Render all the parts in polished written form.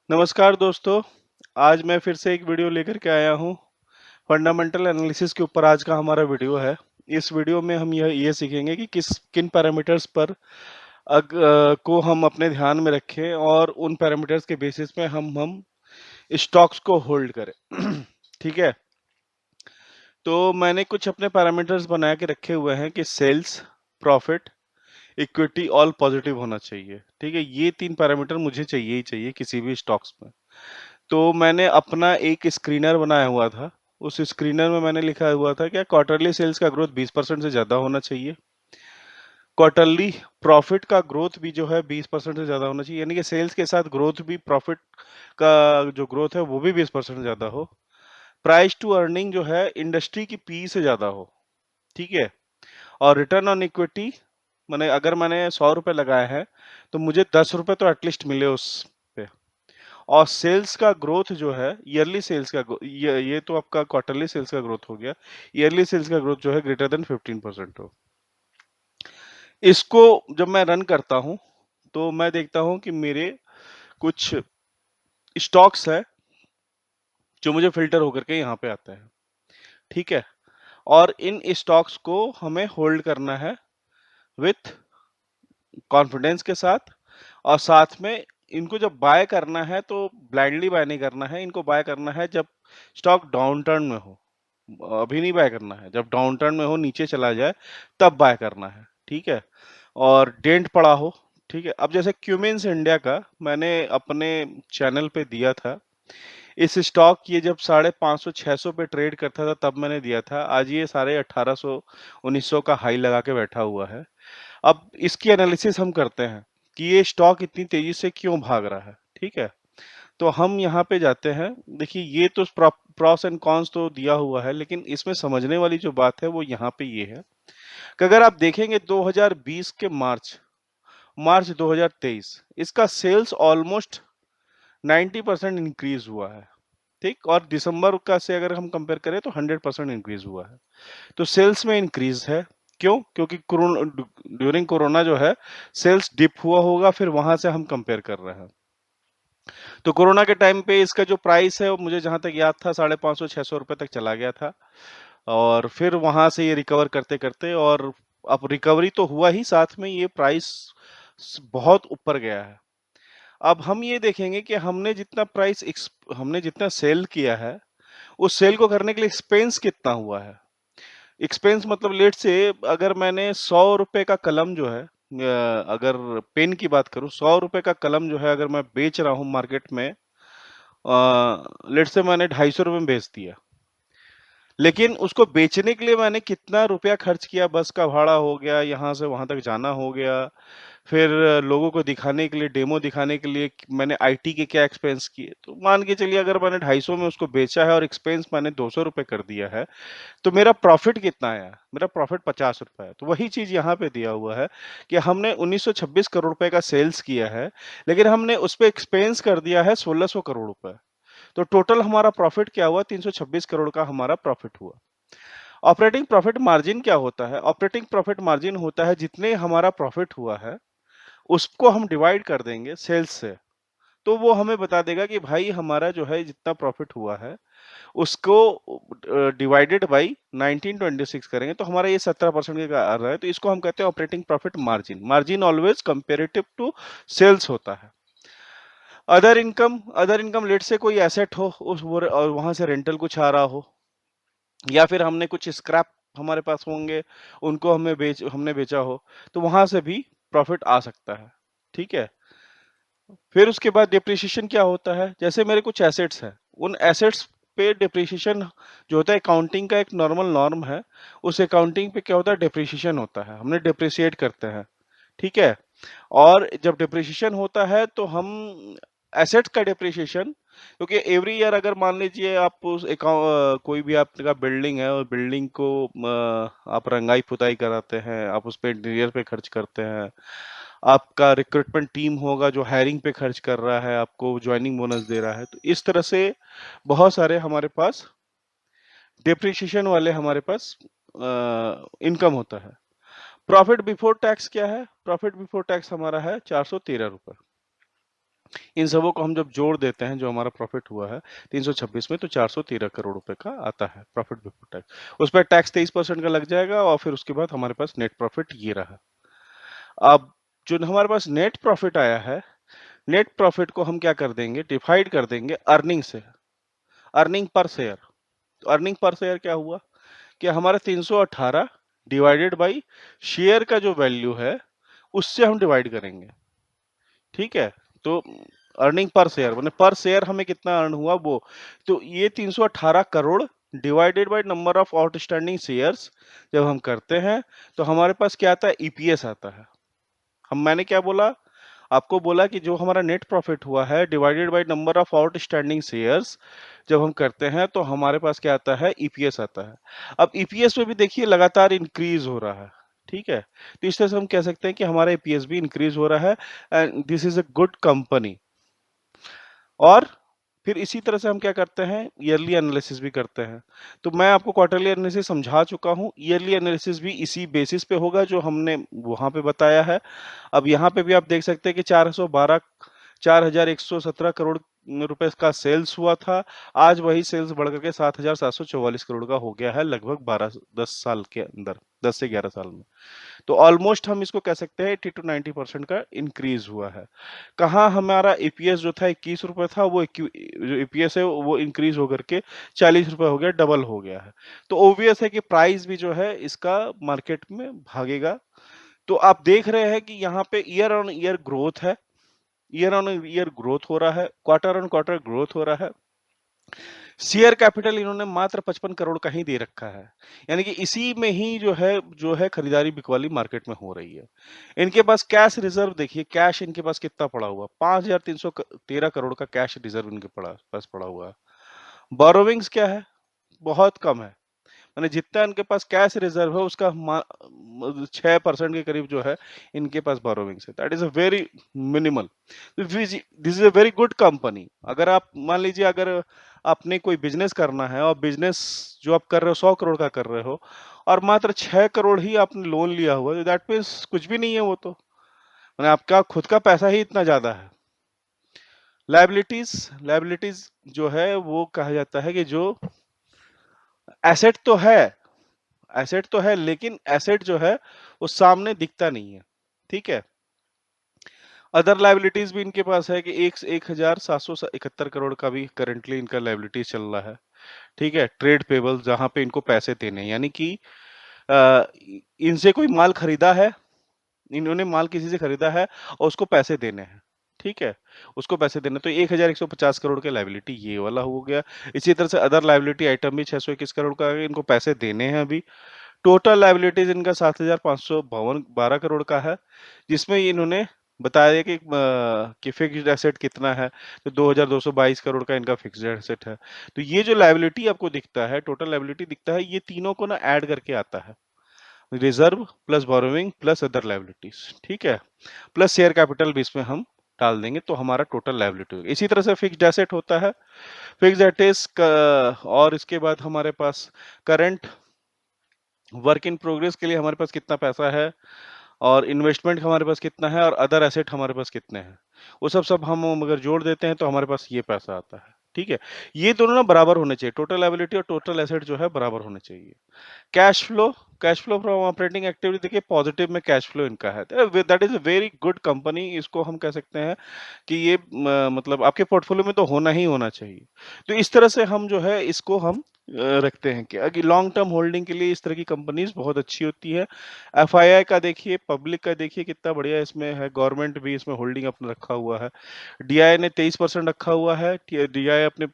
नमस्कार दोस्तों, आज मैं फिर से एक वीडियो लेकर के आया हूँ। फंडामेंटल एनालिसिस के ऊपर आज का हमारा वीडियो है। इस वीडियो में हम ये सीखेंगे कि किन पैरामीटर्स पर को हम अपने ध्यान में रखें और उन पैरामीटर्स के बेसिस पे हम स्टॉक्स को होल्ड करें। ठीक है? तो मैंने कुछ अपने पैरामीटर्स बना के रखे हुए हैं कि sales, profit, equity all positive होना चाहिए। ठीक है? ये 3 पैरामीटर मुझे चाहिए ही चाहिए किसी भी स्टॉक्स में। तो मैंने अपना एक स्क्रीनर बनाया हुआ था। उस स्क्रीनर में मैंने लिखा हुआ था क्या क्वार्टरली सेल्स का ग्रोथ 20% से ज़्यादा होना चाहिए। क्वार्टरली प्रॉफिट का ग्रोथ भी जो है 20% से ज़्यादा होना चाहिए। यानी कि सेल्स के साथ ग्रोथ भी प्रॉफिट का जो ग्रोथ है वो भी 20% से ज़्यादा हो। प्राइस टू अर्निंग जो है इंडस्ट्री की पी से ज़्यादा हो। ठीक है? और रिटर्न ऑन इक्विटी माने अगर मैंने ₹100 लगाए हैं, तो मुझे ₹10 तो एटलीस्ट मिले उस पे। और सेल्स का ग्रोथ जो है ईयरली सेल्स का ये तो आपका क्वार्टरली सेल्स का ग्रोथ हो गया। ईयरली सेल्स का ग्रोथ जो है ग्रेटर देन 15% हो। इसको जब मैं रन करता हूँ, तो मैं देखता हूँ कि मेरे कुछ स्टॉक्स हैं, जो मुझे फ़िल्टर होकर के यहाँ पे आते हैं। ठीक है? और इन स्टॉक्स को हमें होल्ड करना है विथ कॉन्फिडेंस के साथ और साथ में इनको जब बाय करना है तो ब्लाइंडली बाय नहीं करना है, इनको बाय करना है जब स्टॉक डाउनटर्न में हो। अभी नहीं बाय करना है, जब डाउनटर्न में हो, नीचे चला जाए, तब बाय करना है, ठीक है? और डेंट पड़ा हो, ठीक है? अब जैसे क्यूमिंस इंडिया का मैंने अपने चैनल पे दिया था। इस स्टॉक ये जब 550-600 पे ट्रेड करता था तब मैंने दिया था। आज ये साढ़े 1800-1900 का हाई लगा के बैठा हुआ है। अब इसकी एनालिसिस हम करते हैं कि ये स्टॉक इतनी तेजी से क्यों भाग रहा है, ठीक है? तो हम यहाँ पे जाते हैं। देखिए ये तो प्रॉस एंड कॉन्स तो दिया हुआ है, लेकिन इसमें समझने वाली जो बात है वो यहाँ पे ये है कि अगर आप देखेंगे 2020 के मार्च 2023 इसका सेल्स ऑलमोस्ट 90% इंक्रीज हुआ है, ठीक? और दिसंबर का से अगर हम कंपेयर करें तो 100% इंक्रीज हुआ है। तो सेल्स में इंक्रीज है। क्यों? क्योंकि ड्यूरिंग कोरोना जो है सेल्स डिप हुआ होगा, फिर वहां से हम कंपेयर कर रहे हैं। तो कोरोना के टाइम पे इसका जो प्राइस है वो मुझे जहां तक याद था 550-600 रुपए तक चला गया था और फिर वहां से ये रिकवर करते करते और अब रिकवरी तो हुआ ही, साथ में ये प्राइस बहुत ऊपर गया है। अब हम ये देखेंगे कि हमने जितना सेल किया है, उस सेल को करने के लिए एक्सपेंस कितना हुआ है। एक्सपेंस मतलब लेट से अगर मैंने ₹100 का कलम जो है अगर पेन की बात करूँ, ₹100 का कलम जो है अगर मैं बेच रहा हूँ मार्केट में, लेट से मैंने ₹250 में बेच दिया। लेकिन उसको बेचने के लिए मैंने कितना रुपया खर्च किया, बस का भाड़ा हो गया, यहाँ से वहाँ तक जाना हो गया, फिर लोगों को दिखाने के लिए, डेमो दिखाने के लिए मैंने आईटी के क्या एक्सपेंस किए। तो मान के चलिए अगर मैंने 250 में उसको बेचा है और एक्सपेंस मैंने ₹200 कर दिया है, तो मेरा प्रॉफिट कितना आया? मेरा प्रॉफिट ₹50 है। तो वही चीज़ यहाँ पे दिया हुआ है कि हमने 1926 करोड़ रुपए का सेल्स किया है, लेकिन हमने उसपे एक्सपेंस कर दिया है 1600 करोड़ रुपए। तो टोटल हमारा प्रॉफिट क्या हुआ? 326 करोड़ का हमारा प्रॉफिट हुआ। ऑपरेटिंग प्रॉफिट मार्जिन क्या होता है? ऑपरेटिंग प्रॉफिट मार्जिन होता है जितने हमारा प्रॉफिट हुआ है, उसको हम डिवाइड कर देंगे सेल्स से। तो वो हमें बता देगा कि भाई हमारा जो है जितना प्रॉफिट हुआ है, उसको डिवाइडेड बाई 1926 करेंगे तो हमारा ये 17% का आ रहा है। तो इसको हम कहते हैं operating profit margin. Margin always comparative to sales होता है। अदर इनकम लेट से कोई एसेट हो उस वो और वहां से रेंटल कुछ आ रहा हो, या फिर हमने कुछ स्क्रैप हमारे पास होंगे, उनको हमने बेचा हो, तो वहां से भी प्रॉफिट आ सकता है। ठीक है? फिर उसके बाद डिप्रिसिएशन क्या होता है? जैसे मेरे कुछ एसेट्स हैं, उन एसेट्स पे डिप्रिसिएशन जो होता है अकाउंटिंग का एक नॉर्मल नॉर्म है, उस अकाउंटिंग पे क्या होता है डिप्रिसिएशन होता है, हमने डिप्रिसिएट करते हैं, ठीक है? और जब डिप्रिसिएशन होता है तो हम एसेट्स का डिप्रिसिएशन, क्योंकि एवरी ईयर अगर मान लीजिए आप कोई भी आपका बिल्डिंग है और बिल्डिंग को आप रंगाई पुताई कराते हैं, आप उस पे इंटीरियर पे खर्च करते हैं, आपका रिक्रूटमेंट टीम होगा जो हायरिंग पे खर्च कर रहा है, आपको जॉइनिंग बोनस दे रहा है, तो इस तरह से बहुत सारे हमारे पास डिप्रिसिएशन वाले हमारे पास इनकम होता है। प्रॉफिट बिफोर टैक्स क्या है? प्रॉफिट बिफोर टैक्स हमारा है ₹413। इन सबों को हम जब जोड़ देते हैं, जो हमारा प्रॉफिट हुआ है 326 में, तो 413 करोड़ रुपए का आता है प्रॉफिट बिफोर टैक्स। उस पर टैक्स 23% का लग जाएगा और फिर उसके बाद हमारे पास नेट प्रॉफिट ये रहा। अब जो हमारे पास नेट प्रॉफिट आया है, नेट प्रॉफिट को हम क्या कर देंगे, डिवाइड कर देंगे अर्निंग से, अर्निंग पर शेयर। तो अर्निंग पर शेयर क्या हुआ कि हमारा 318 डिवाइडेड बाई शेयर का जो वैल्यू है उससे हम डिवाइड करेंगे, ठीक है। तो अर्निंग पर शेयर माने पर शेयर हमें कितना अर्न हुआ वो, तो ये 318 crore divided by number of outstanding shares जब हम करते हैं तो हमारे पास क्या आता है, ईपीएस आता है। मैंने क्या बोला आपको, बोला कि जो हमारा नेट प्रॉफिट हुआ है divided by number of outstanding shares जब हम करते हैं तो हमारे पास क्या आता है, ईपीएस आता है। अब ईपीएस में भी देखिए लगातार इंक्रीज हो रहा है, ठीक है। तो इस तरह से हम कह सकते हैं कि हमारा ईपीएस भी इंक्रीज हो रहा है and this is a good company. और फिर इसी तरह से हम क्या करते हैं, ईयरली एनालिसिस भी करते हैं। तो मैं आपको क्वार्टरली एनालिसिस समझा चुका हूँ, ईयरली एनालिसिस भी इसी बेसिस पे होगा जो हमने वहां पे बताया है। अब यहाँ पे भी आप देख सकते हैं कि 4,117 करोड़ रुपए का सेल्स हुआ था। आज वही सेल्स बढ़ करके 7,744 करोड़ का हो गया है, लगभग 10 साल के अंदर, 10 से 11 साल में। तो ऑलमोस्ट हम इसको कह सकते हैं 80 to 90% का इंक्रीज हुआ है। कहाँ हमारा ईपीएस जो था 21 रुपए था, वो जो ईपीएस है वो इंक्रीज होकर के 40 रुपए हो गया, डबल हो गया है। तो ऑब्वियस है कि प्राइस भी जो है इसका मार्केट में भागेगा। तो आप देख रहे हैं कि यहाँ पे ईयर ऑन ईयर ग्रोथ है, ईयर ऑन ईयर ग्रोथ हो रहा है, क्वार्टर ऑन क्वार्टर ग्रोथ हो रहा है। शेयर कैपिटल इन्होंने मात्र 55 करोड़ का ही दे रखा है, यानी कि इसी में ही जो है खरीदारी बिकवाली मार्केट में हो रही है। इनके पास कैश रिजर्व देखिए, कैश इनके पास कितना पड़ा हुआ, 5,313 करोड़ का कैश रिजर्व इनके पास पड़ा हुआ है। बोरोविंग्स क्या है, बहुत कम है, माने जितना इनके पास कैश रिजर्व है उसका 6% के करीब जो है इनके पास बोरोविंग्स है। That is a very minimal. This is a very good company. अगर आप मान लीजिए, अगर आपने कोई बिजनेस करना है और बिजनेस जो आप कर रहे हो 100 करोड़ का कर रहे हो और मात्र 6 करोड़ ही आपने लोन लिया हुआ है, दैट मीन्स कुछ भी नहीं है वो तो, मैंने आपका खुद का पैसा ही इतना ज्यादा है। लाइबिलिटीज, लाइबिलिटीज जो है वो कहा जाता है कि जो एसेट तो है, एसेट तो है लेकिन एसेट जो है वो सामने दिखता नहीं है, ठीक है। अदर लाइबिलिटीज भी इनके पास है कि 1,771 करोड़ का भी करेंटली इनका लाइबिलिटीज चल रहा है, ठीक है। ट्रेड पेबल जहां पे इनको पैसे देने हैं, यानी कि अ, इनसे कोई माल खरीदा है, इन्होंने माल किसी से खरीदा है और उसको पैसे देने हैं, ठीक है। उसको पैसे देने, तो 1,150 करोड़ के लाइबिलिटी ये वाला हो गया। इसी तरह से अदर लाइबिलिटी आइटम भी 621 करोड़ का है, इनको पैसे देने हैं अभी। टोटल लायबिलिटीज इनका 7,552 करोड़ का है, जिसमें इन्होंने बताया कि फिक्स्ड एसेट कितना है, तो 2,222 करोड़ का इनका फिक्स्ड एसेट है। तो ये जो लायबिलिटी आपको दिखता है, टोटल लायबिलिटी दिखता है, ये तीनों को ना ऐड करके आता है, reserve plus borrowing plus other liabilities, ठीक है। प्लस शेयर कैपिटल भी इसमें हम डाल देंगे तो हमारा टोटल लायबिलिटी होगी। इसी तरह से फिक्स्ड एसेट होता है, फिक्स्ड एसेट, और इसके बाद हमारे पास करंट वर्क इन प्रोग्रेस के लिए हमारे पास कितना पैसा है, और इन्वेस्टमेंट हमारे पास कितना है, और अदर एसेट हमारे पास कितने हैं, वो सब हम अगर जोड़ देते हैं तो हमारे पास ये पैसा आता है, ठीक है। ये दोनों ना बराबर होने चाहिए, टोटल लायबिलिटी और टोटल एसेट जो है बराबर होने चाहिए। Cash flow, cash flow from operating activity देखिए पॉजिटिव में कैश फ्लो इनका है, that is a very good company. इसको हम कह सकते हैं कि ये मतलब आपके पोर्टफोलियो में तो होना ही होना चाहिए। तो इस तरह से हम जो है इसको हम रखते हैं कि लॉन्ग टर्म होल्डिंग के लिए इस तरह की कंपनीज बहुत अच्छी होती है। एफआईआई का देखिए, पब्लिक का देखिए कितना बढ़िया इसमें है, गवर्नमेंट भी इसमें होल्डिंग अपना रखा हुआ है। डीआई ने 23% रखा हुआ है, डीआई अपने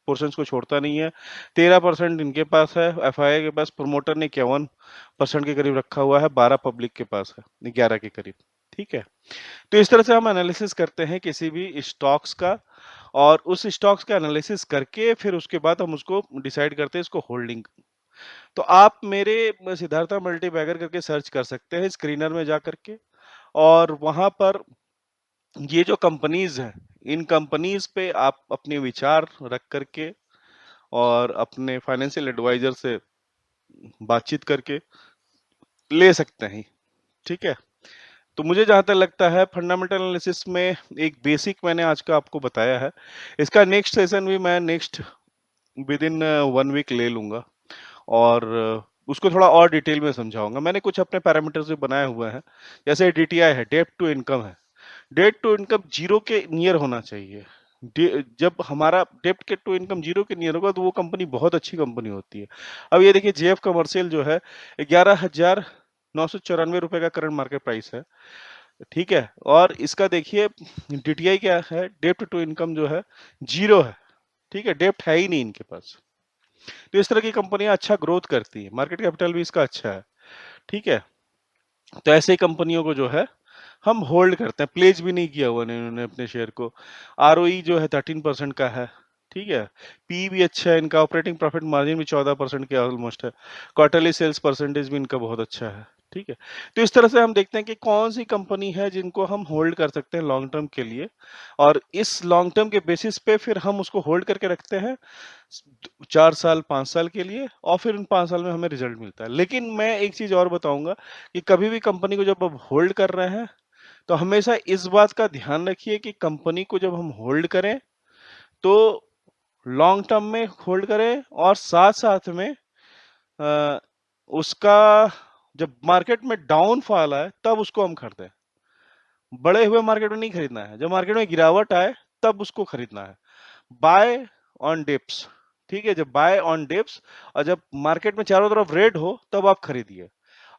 पोर्शंस को छोड़ता नहीं है। 13% इनके पास है, एफआईआई के पास, प्रमोटर ने 51% के करीब रखा हुआ है, 12 पब्लिक के पास है, 11 के करीब, ठीक है। तो इस तरह से हम एनालिसिस करते हैं किसी भी स्टॉक्स का, और उस स्टॉक्स का एनालिसिस करके फिर उसके बाद हम उसको डिसाइड करते हैं इसको होल्डिंग। तो आप मेरे सिद्धार्था मल्टीबैगर करके सर्च कर सकते हैं स्क्रीनर में जा करके, और वहां पर ये जो कंपनीज हैं, इन कंपनीज पे आप अपने विचार रख करके और अपने फाइनेंशियल एडवाइजर से बातचीत करके ले सकते हैं, ठीक है। तो मुझे जहाँ तक लगता है फंडामेंटल एनालिसिस में एक बेसिक मैंने आज का आपको बताया है। इसका नेक्स्ट सेशन भी मैं नेक्स्ट विदिन 1 वीक ले लूँगा और उसको थोड़ा और डिटेल में समझाऊँगा। मैंने कुछ अपने पैरामीटर्स भी बनाए हुए हैं, जैसे डीटीआई है, डेब्ट टू इनकम है। डेब्ट टू इनकम 0 के नियर होना चाहिए। जब हमारा डेब्ट के टू इनकम 0 के नियर होगा तो वो कंपनी बहुत अच्छी कंपनी होती है। अब ये देखिए जेएफ कमर्शियल जो है 11,994 रुपए का करंट मार्केट प्राइस है, ठीक है? और इसका देखिए डीटीआई क्या है, डेब्ट टू इनकम जो है 0 है, ठीक है? डेब्ट है ही नहीं इनके पास। तो इस तरह की कंपनियां अच्छा ग्रोथ करती है, मार्केट कैपिटल भी इसका अच्छा है, ठीक है? तो ऐसे ही कंपनियों को जो है हम होल्ड करते हैं, प्लेज भी नहीं किया हुआ इन्होंने अपने शेयर को। आरओई जो है 13% का है, ठीक है? पी भी अच्छा है इनका, ऑपरेटिंग प्रॉफिट मार्जिन भी 14% के ऑलमोस्ट है। क्वार्टरली सेल्स परसेंटेज भी इनका बहुत अच्छा है, ठीक है? तो इस तरह से हम देखते हैं कि कौन सी कंपनी है जिनको हम होल्ड कर सकते हैं लॉन्ग टर्म के लिए, और इस लॉन्ग टर्म के बेसिस पे फिर हम उसको होल्ड करके रखते हैं 4 साल 5 साल के लिए, और फिर उन 5 साल में हमें रिजल्ट मिलता है। लेकिन मैं एक चीज और बताऊंगा कि कभी भी कंपनी को जब आप होल्ड कर रहे हैं तो हमेशा इस बात का ध्यान रखिए कि कंपनी को जब हम होल्ड करें तो लॉन्ग टर्म में होल्ड करें, और साथ साथ में अ, उसका जब मार्केट में डाउनफॉल आए तब उसको हम खरीदें। बढ़े हुए मार्केट में नहीं खरीदना है, जब मार्केट में गिरावट आए तब उसको खरीदना है। बाय ऑन डिप्स, ठीक है? जब बाय ऑन डिप्स, और जब मार्केट में चारों तरफ रेड हो तब आप खरीदिए,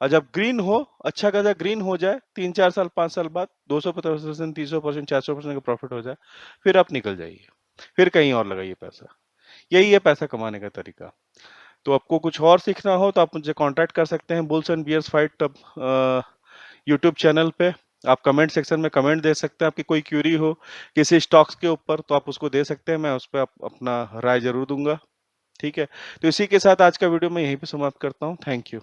और जब ग्रीन हो, अच्छा खासा ग्रीन हो जाए 3-4 साल 5 साल बाद 250% 300% 400% का प्रॉफिट हो जाए, फिर आप निकल जाइए, फिर कहीं और लगाइए पैसा। यही है पैसा कमाने का तरीका। तो आपको कुछ और सीखना हो तो आप मुझे कांटेक्ट कर सकते हैं, बुल्स एंड बियर्स फाइट तब यूट्यूब चैनल पे। आप कमेंट सेक्शन में कमेंट दे सकते हैं, आपकी कोई क्यूरी हो किसी स्टॉक्स के ऊपर तो आप उसको दे सकते हैं, मैं उस पर अपना राय जरूर दूंगा, ठीक है? तो इसी के साथ आज का वीडियो मैं यहीं पे समाप्त करता हूँ। Thank you.